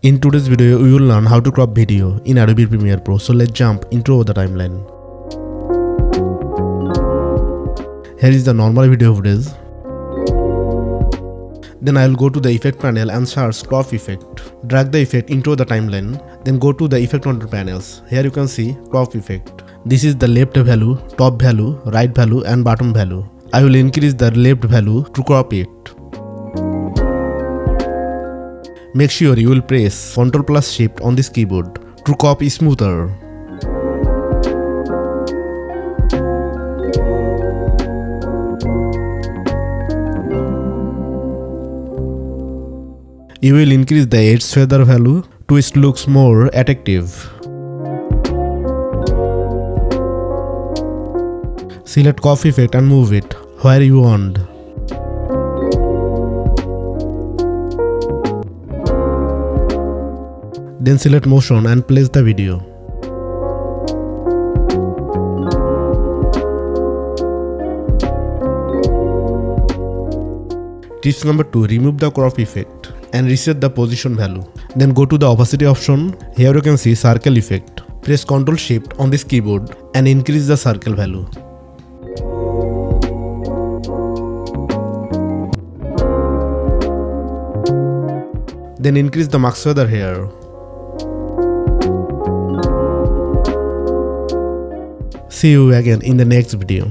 In today's video, we will learn how to crop video in Adobe Premiere Pro. So let's jump into the timeline. Here is the normal video footage. Then I will go to the effect panel and search crop effect. Drag the effect into the timeline. Then go to the effect control panels. Here you can see crop effect. This is the left value, top value, right value and bottom value. I will increase the left value to crop it. Make sure you will press Ctrl plus Shift on this keyboard to crop smoother. You will increase the edge feather value to it looks more attractive. Select crop effect and move it where you want. Then select motion and place the video. Tips number 2. Remove the crop effect and reset the position value. Then go to the opacity option. Here you can see circle effect. Press Ctrl Shift on this keyboard and increase the circle value. Then increase the max feather here. See you again in the next video.